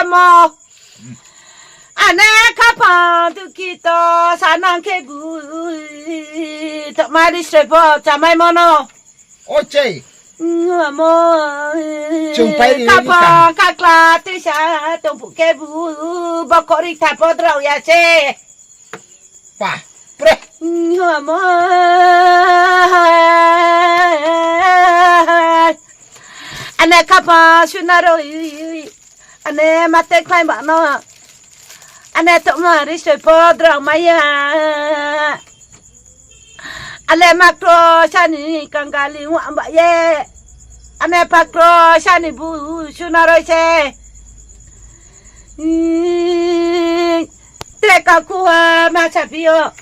뭐 안에 가방 두기도 사난 개구 더 말이 슬퍼 잠을 모노 어째 뭐 정파이 가방 각라 뜨샤 또 개구 버거리 다 버들어야지 봐 그래 뭐 안에 가방 슈나로 안에 마트 클라이 마노 안에 또 말이 슬퍼 드라마야 안에 마크로 샤니 강갈리 왕바예 안에 파크로 샤니 부 슈나로세 트레카 쿠아 마차피오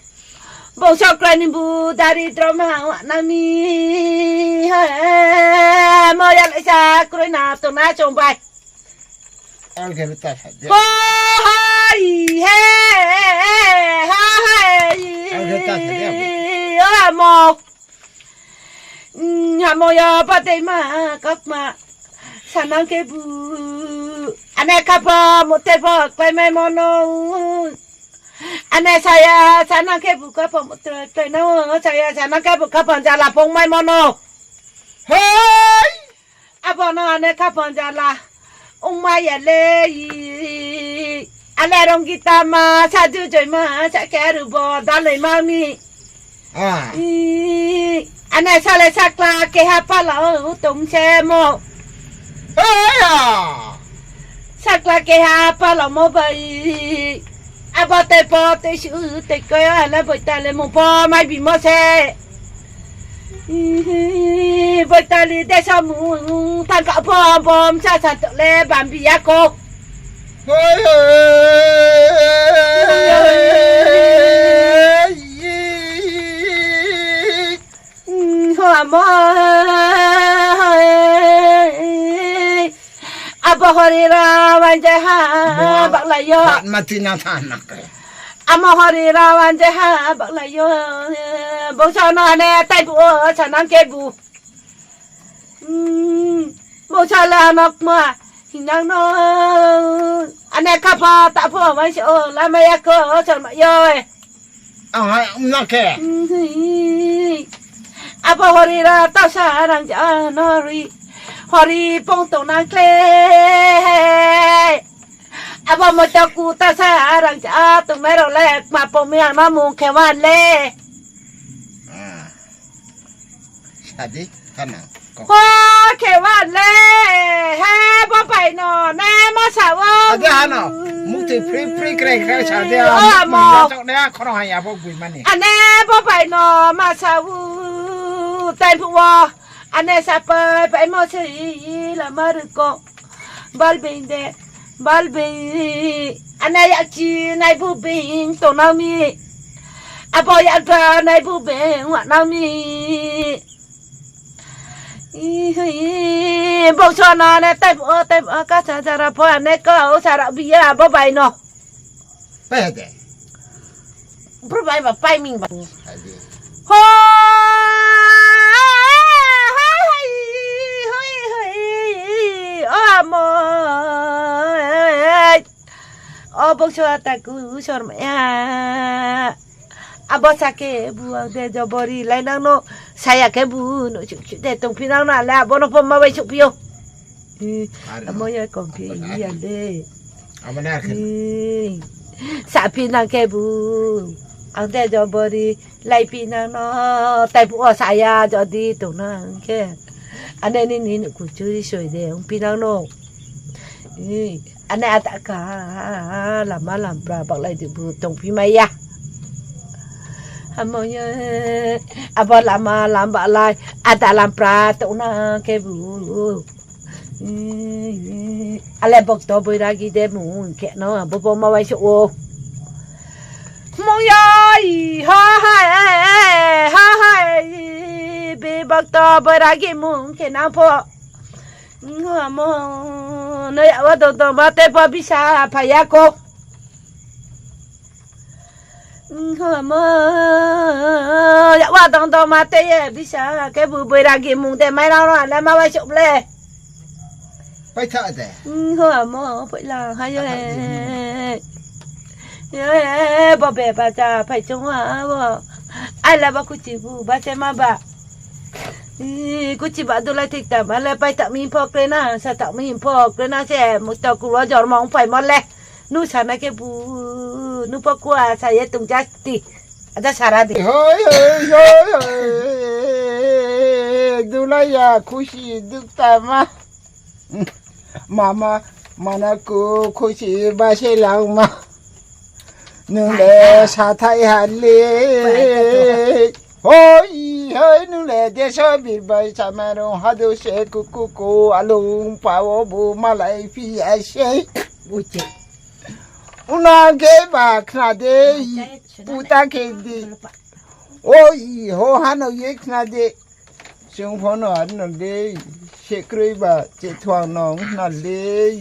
봉석라니 부 다리 드라마 와나미 뭐야 레사 그러나 또 나 좀 봐. 알겠다 사지 하이 해 하이 알겠다 뭐 뭐야 바데마 각마 사난게 부 안에 가봐 못해 봐 빨리 모노 안에 saya 사난게 부 가봐 못해 너 saya 사난게 부 가봐 잘라 봉말 모노 하이 아버너 안에 가봐 잘라 옹마야레 알레롱 기타마 사주절마 사케르보 달레마미 아 안에 살레 사클라 케하팔라 동체모 아야 사클라 케하팔라 모바이 아버테 포테 슈테 거야 알레 보이탈레 모포 마이 비모세 보이탈리 데사무 탄가 봄봄 사산토레 밤비야코 아버허리라 완제하 박라요 마티나 타나까 아버허리라 완제하 박라요 보셔나네 따이부어 자난개부 보셔라 먹마 희낭노 안에 가봐 따부어 마셔 라마야코 절마요 아 나케 아버 허리라 따사랑 자너리 허리 뽕똥난 클레 아버 못잡고 따사랑 자 똥매로래 마포미양 나무 개완래 사지 하나 와 개완래 해봐 바이노 내마 사워 아데 하나 무티 프리 그래 사대야 뭐 내가 코로나야 보고 있만이 안에 바이노 마사우 타이푸와 안에 사파 바이모시 라마르코 발베인데 발베 안에 약지 나이부빙 또나미 아버야가 나이부빙 와나미 봉선안에 타이푸 가자자라 포안에 거 사라비야 바이노 빼대 Berapa apa timing bang? Bông cho ta cứ cho mẹ bông sakit buang deh jabari lain nang saya ke bu no cuci deh tong pinang na lah bono pom mau cuci pio amo ya kompi ya deh amana kan sa pinang ke bu ang deh jabari lai pinang no tai bu saya jadi tong nang ke ane ni kucuri soi deh pinang no ane ataka lama lampra bak lai bu tong pimaya amonya apa lama lambat lai ada lampra tu na ke bu ale bok to boy lagi demu ke no bobo ma wai so moya ha ha be bok to boy lagi mu ke na po mo no ya wa to mate pa bisa payako ya wa tong tong mate ya bisa ke bu bơi ra kia mung te mai nào nó lại mà vai chụp le phải thợ thế hả mò phải là hay rồi bà bè bà cha phải trông hả bà ai là bà kuchi bu bà xem mà bà kuchi bà tôi lại thích ta mà lại phải tạm mình phò cái na sao tạm mình phò cái na sẽ một tàu cụ lo giọt mong phải mất lẹ nu sao này cái bu nu phò qua saya tung chắc đi ada sarah đi hoi dulaya khushi dukta ma mama mana ku khushi ba se lang ma nung le sa thai han le hoi nung le de so bi ba sa ma ro ha do se ku alung pa wo bu ma lai phi a se bu che una ge ba khna de puta ke di ôi ho hano ye khna de chúng phó nó nó đi sẽ cười bà chỉ thoáng nó nó đi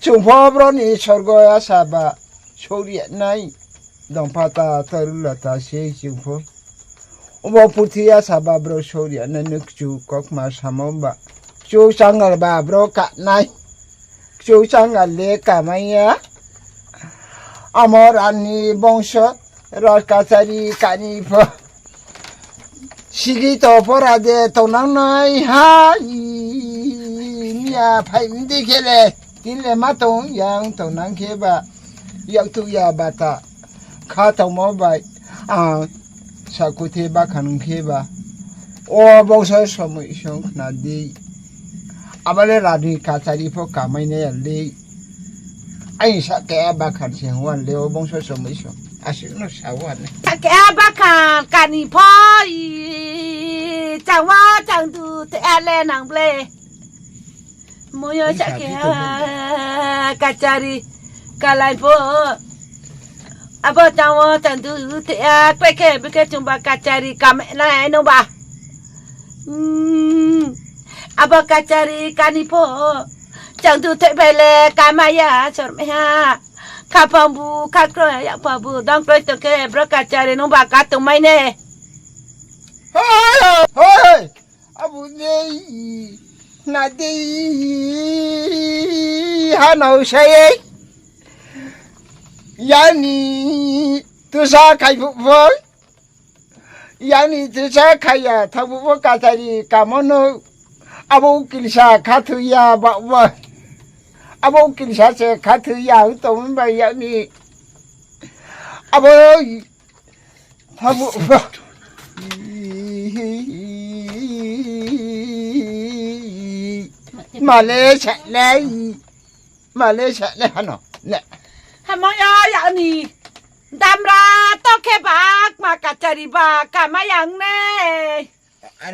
chúng phó bro ni sorgoya saba chori nai dong pata tarula ta se chúng phó obo putia saba bro chori na nuk chu kok ma samomba chu sangal ba bro ka nai chu sangal le ka maya আমার আনি বংশ রসকাছারি কানিফ শিগিত অপরাধে তোনাং নাই হাই মিয়া ফাইন্দি খেলে কিনলে মাতং ইয়াং তোনাং খেবা ইয়াং তুয়া বাতা খাতাও মবাই সাকুথে বা খানুং খেবা ও বংশ সময় সংখ্যা দেই আবারে রাধি কাছারি ফো কামাইনে লে anh sẽ kẻ ba khăn xiềng hoàn liều bông sôi sớm mấy sớm sẽ nó xấu hoàn này kẻ ba khăn cả ni phò chẳng wa chẳng tu te ale nang ble moyo sẽ kẻ cả chari cả lại phò abo chẳng wa chẳng tu te quay kẻ bị cái chúng ba cả chari cả mẹ này nó ba abo cả chari cả ni phò chẳng tu thấy về lệ cái mà ya cho mẹ ha khá phong bu khá rồi ya phong bu đang rồi tôi cái bữa cả trời nó bà cả tụi mày nè thôi abu đi na đi hà nội say yani tu sa khai phục với yani tu sa khai ya thằng phục cả trời cả món nó abu kilsa khá thứ ya bảo với abu kilsa sẽ khá thứ ya tụi mình bây giờ ni abu thằng phục Malaysia hả nó nè hả mọi người ya ni đam ra tôi cái bác mà cả trời bà cả mấy yang nè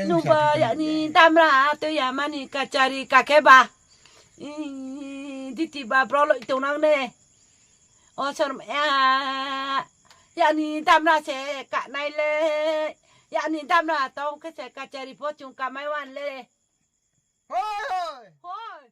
nu ba ya ni đam ra tôi ya mà ni cả trời cả cái bà đi tìm bà bro lại tụi nó nè ô sao mẹ ya ni đam ra sẽ cả này lên ya ni đam ra tôi cái sẽ cả trời phố chung cả mấyวันlên thôi thôi